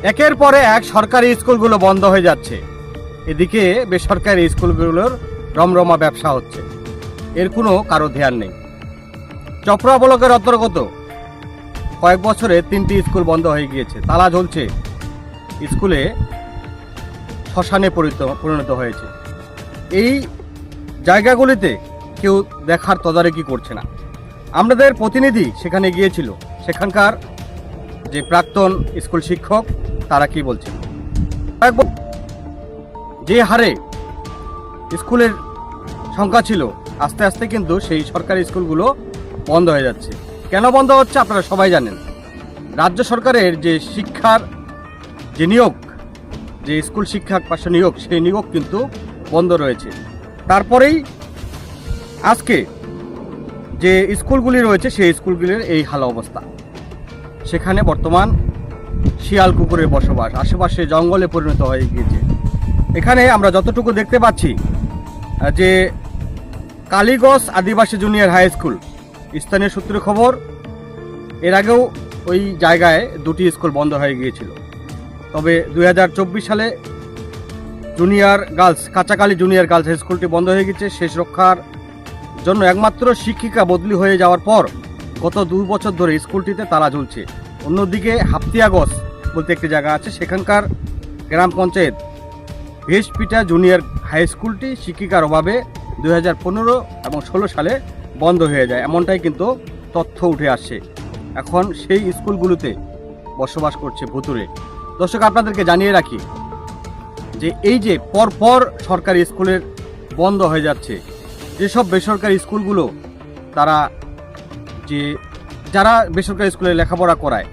একের পরে এক সরকারি স্কুলগুলো বন্ধ হয়ে যাচ্ছে, এদিকে বেসরকারি স্কুলগুলোর রমরমা ব্যবসা হচ্ছে। এর কোনো কারো ধ্যান নেই। চপড়া ব্লকের অন্তর্গত কয়েক বছরে 3টি স্কুল বন্ধ হয়ে গিয়েছে, তালা ঝুলছে, স্কুলে শ্মশানে পরিণত হয়েছে। এই জায়গাগুলিতে কেউ দেখার তদারকি করছে না। আমাদের প্রতিনিধি সেখানে গিয়েছিল, সেখানকার যে প্রাক্তন স্কুল শিক্ষক তারা কি বলছেন। যে হারে স্কুলের সংখ্যা ছিল, আস্তে আস্তে কিন্তু সেই সরকারি স্কুলগুলো বন্ধ হয়ে যাচ্ছে। কেন বন্ধ হচ্ছে আপনারা সবাই জানেন। রাজ্য সরকারের যে শিক্ষার যে নিয়োগ, যে স্কুল শিক্ষক পাশে নিয়োগ, সেই নিয়োগ কিন্তু বন্ধ রয়েছে। তারপরেই আজকে যে স্কুলগুলি রয়েছে সেই স্কুলগুলির এই হাল অবস্থা। সেখানে বর্তমান শিয়াল কুকুরের বসবাস, আশেপাশে জঙ্গলে পরিণত হয়ে গিয়েছে। এখানে আমরা যতটুকু দেখতে পাচ্ছি যে কালীগঞ্জ আদিবাসী জুনিয়র হাই স্কুল, স্থানীয় সূত্রে খবর এর আগেও ওই জায়গায় 2টি স্কুল বন্ধ হয়ে গিয়েছিল। তবে 2024 সালে junior girls, Kanchakali junior girls high স্কুলটি বন্ধ হয়ে গেছে। শেষ রক্ষার জন্য একমাত্র শিক্ষিকা বদলি হয়ে যাওয়ার পর গত 2 বছর ধরে স্কুলটিতে তালা ঝুলছে। অন্যদিকে হাফতিয়াগঞ্জ বলতে একটি জায়গা আছে, সেখানকার গ্রাম পঞ্চায়েত ভেসপিটা জুনিয়র হাই স্কুলটি শিক্ষিকার অভাবে 2015 এবং 16 সালে বন্ধ হয়ে যায়, এমনটাই কিন্তু তথ্য উঠে আসছে। এখন সেই স্কুলগুলোতে বসবাস করছে ভুতুড়ে। দর্শক, আপনাদেরকে জানিয়ে রাখি যে এই যে পরপর সরকারি স্কুলের বন্ধ হয়ে যাচ্ছে, যেসব বেসরকারি স্কুলগুলো যারা বেসরকারি স্কুলে লেখাপড়া করায়,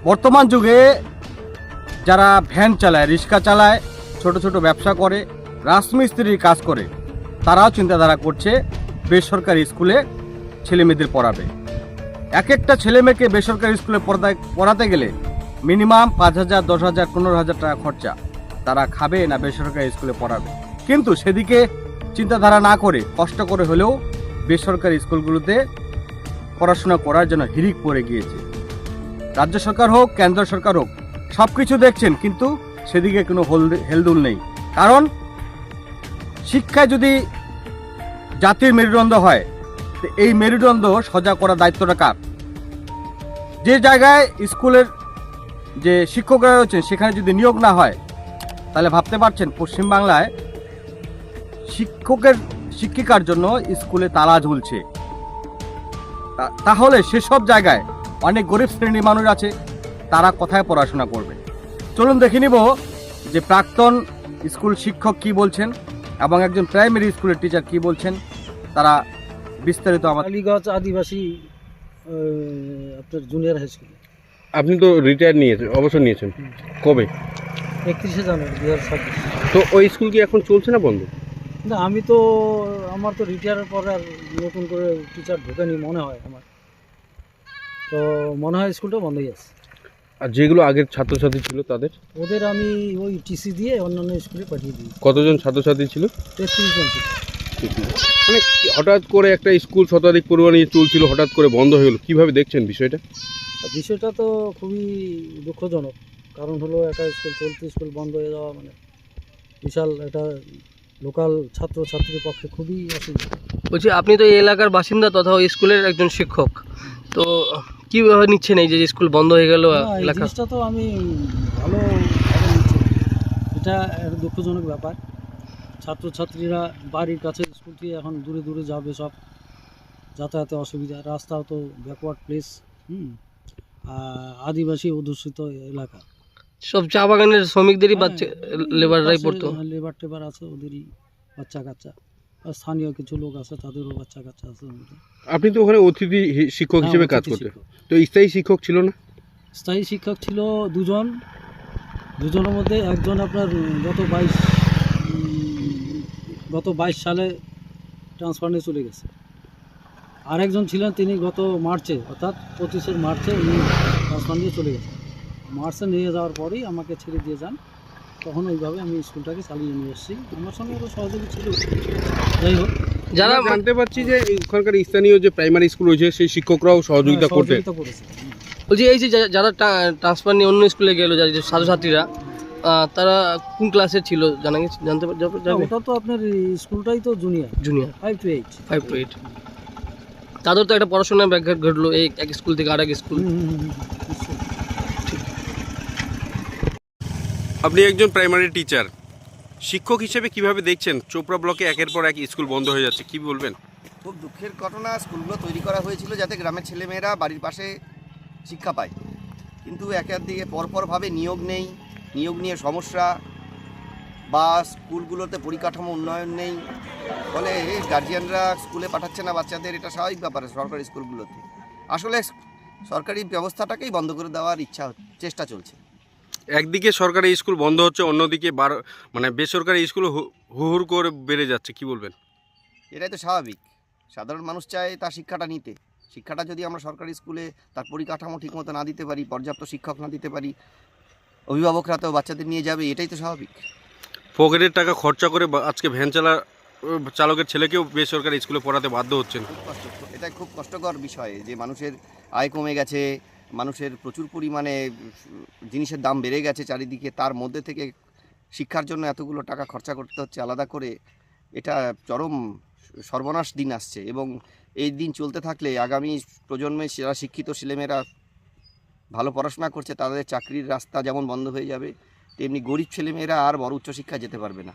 বর্তমান যুগে যারা ভ্যান চালায়, রিক্সা চালায়, ছোট ছোট ব্যবসা করে, রাজমিস্ত্রির কাজ করে, তারাও চিন্তাধারা করছে বেসরকারি স্কুলে ছেলেমেয়েদের পড়াবে। এক একটা ছেলেমেয়েকে বেসরকারি স্কুলে পড়াতে গেলে মিনিমাম 5,000, 10,000, 15,000 টাকা খরচা। তারা খাবে না বেসরকারি স্কুলে পড়াবে? কিন্তু সেদিকে চিন্তাধারা না করে কষ্ট করে হলেও বেসরকারি স্কুলগুলোতে পড়াশোনা করার জন্য হিড়িক পড়ে গিয়েছে। রাজ্য সরকার হোক, কেন্দ্র সরকার হোক, সব কিছু দেখছেন, কিন্তু সেদিকে কোনো হেলদুল নেই। কারণ শিক্ষায় যদি জাতির মেরুদণ্ড হয়, তো এই মেরুদণ্ড সোজা করার দায়িত্বটা কার? যে জায়গায় স্কুলের যে শিক্ষকরা রয়েছেন সেখানে যদি নিয়োগ না হয়, তাহলে ভাবতে পারছেন পশ্চিমবাংলায় শিক্ষিকার জন্য স্কুলে তালা ঝুলছে। তাহলে সেসব জায়গায় অনেক গরিব শ্রেণীর মানুষ আছে, তারা কোথায় পড়াশোনা করবে? চলুন দেখে নিব যে প্রাক্তন স্কুল শিক্ষক কি বলছেন এবং একজন প্রাইমারি স্কুলের টিচার কি বলছেন। তারা বিস্তারিত আমাদের। কালীগঞ্জ আদিবাসী আপনার জুনিয়র হাই স্কুল। আপনি তো রিটায়ার নিয়েছেন, অবসর নিয়েছেন কবে? 31শে জানুয়ারি 2026। তো ওই স্কুল কি এখন চলছে না বন্ধ? না, আমার তো রিটায়ারের পরে আর নতুন করে টিচার ঢোকেনি মনে হয় আমার, তো মনে হয় স্কুলটা বন্ধই আছে। আর যেগুলো আগের ছাত্রছাত্রী ছিল তাদের? ওদের আমি ওই টিসি দিয়ে অন্যান্য স্কুলে পাঠিয়ে দিই। কতজন ছাত্রছাত্রী ছিল? 33 জন ছিল। মানে হঠাৎ করে একটা স্কুল শতাধিক পরিবার নিয়ে চলছিল, হঠাৎ করে বন্ধ হয়ে গেল, কীভাবে দেখছেন বিষয়টা? বিষয়টা তো খুবই দুঃখজনক। কারণ হলো একটা স্কুল বন্ধ হয়ে যাওয়া মানে বিশাল একটা লোকাল ছাত্রছাত্রীর পক্ষে খুবই অসুবিধা। বলছি, আপনি তো এই এলাকার বাসিন্দা তথা ওই স্কুলের একজন শিক্ষক, তো কীভাবে নিচ্ছেন এই যে স্কুল বন্ধ হয়ে গেল এলাকা? জিনিসটা তো আমি ভালোভাবে নিচ্ছি, এটা একটা দুঃখজনক ব্যাপার। ছাত্রছাত্রীরা বাড়ির কাছে স্কুলটি এখন দূরে দূরে যাবে, সব যাতায়াতে অসুবিধা, রাস্তাও তো ব্যাকওয়ার্ড প্লেস, আদিবাসী অধ্যুষিত এলাকা। সব চা বাগানের শ্রমিকদেরই বাচ্চা, লেবাররাই পড়তো। লেবার টেবার আছে, ওদেরই বাচ্চা কাচ্চা, আর স্থানীয় কিছু লোক আছে তাদেরও বাচ্চা কাচ্চা আছে। আপনি তো ওখানে অতিথি শিক্ষক হিসেবে কাজ করতেন, তো স্থায়ী শিক্ষক ছিল না? স্থায়ী শিক্ষক ছিল দুজনের মধ্যে একজন আপনার গত 22 সালে ট্রান্সফার নিয়ে চলে গেছে। আরেকজন ছিলেন, তিনি গত মার্চে, অর্থাৎ 25 মার্চে উনি ট্রান্সফার নিয়ে চলে গেছেন। মার্চে নিয়ে যাওয়ার পরেই আমাকে ছেড়ে দিয়ে যান, তখন ওইভাবে আমি স্কুলটাকে চালিয়ে নিয়ে এসেছি। আমার সঙ্গে আরও সহযোগী ছিল। যাই হোক, যারা জানতে পারছি যে ওখানকার স্থানীয় যে প্রাইমারি স্কুল রয়েছে সেই শিক্ষকরাও সহযোগিতা করেছে। বলছি এই যে যারা ট্রান্সফার নিয়ে অন্য স্কুলে গেল যারা যে ছাত্রছাত্রীরা তারা কোন ক্লাসে ছিল জানা গেছে জানতে ওটা তো আপনার স্কুলটাই তো জুনিয়র জুনিয়র 5 to 8 5 to 8 তাদের তো একটা পড়াশোনার ব্যাঘাত ঘটলো এই এক স্কুল থেকে আরেক স্কুল। আপনি একজন প্রাইমারি টিচার, শিক্ষক হিসেবে কিভাবে দেখছেন চোপড়া ব্লকে একের পর এক স্কুল বন্ধ হয়ে যাচ্ছে, কি বলবেন? খুব দুঃখের ঘটনা। স্কুলগুলো তৈরি করা হয়েছিল যাতে গ্রামের ছেলেমেয়েরা বাড়ির পাশে শিক্ষা পায়, কিন্তু একের দিকে পরপরভাবে নিয়োগ নেই, নিয়োগ নিয়ে সমস্যা, বা স্কুলগুলোতে পরিকাঠামো উন্নয়ন নেই, ফলে গার্জিয়ানরা স্কুলে পাঠাচ্ছে না বাচ্চাদের। এটা স্বাভাবিক ব্যাপার সরকারি স্কুলগুলোতে। আসলে সরকারি ব্যবস্থাটাকেই বন্ধ করে দেওয়ার চেষ্টা চলছে। একদিকে সরকারি স্কুল বন্ধ হচ্ছে, অন্যদিকে বেসরকারি স্কুল হুহুর করে বেড়ে যাচ্ছে, কি বলবেন? এটাই তো স্বাভাবিক। সাধারণ মানুষ চায় তার শিক্ষাটা নিতে। শিক্ষাটা যদি আমরা সরকারি স্কুলে তার পরিকাঠামো ঠিকমতো না দিতে পারি, পর্যাপ্ত শিক্ষক না দিতে পারি, অভিভাবকরা তো বাচ্চাদের নিয়ে যাবে, এটাই তো স্বাভাবিক। পকেটের টাকা খরচা করে আজকে ভ্যান চালকের ছেলেকেও বেসরকারি স্কুলে পড়াতে বাধ্য হচ্ছেন। এটা খুব কষ্টকর বিষয় যে মানুষের আয় কমে গেছে, মানুষের প্রচুর পরিমাণে জিনিসের দাম বেড়ে গেছে চারিদিকে, তার মধ্যে থেকে শিক্ষার জন্য এতগুলো টাকা খরচা করতে হচ্ছে আলাদা করে। এটা চরম সর্বনাশ দিন আসছে, এবং এই দিন চলতে থাকলে আগামী প্রজন্মে যারা শিক্ষিত ছেলেমেয়েরা ভালো পড়াশোনা করছে তাদের চাকরির রাস্তা যেমন বন্ধ হয়ে যাবে, তেমনি গরিব ছেলেমেয়েরা আর বড় উচ্চশিক্ষায় যেতে পারবে না।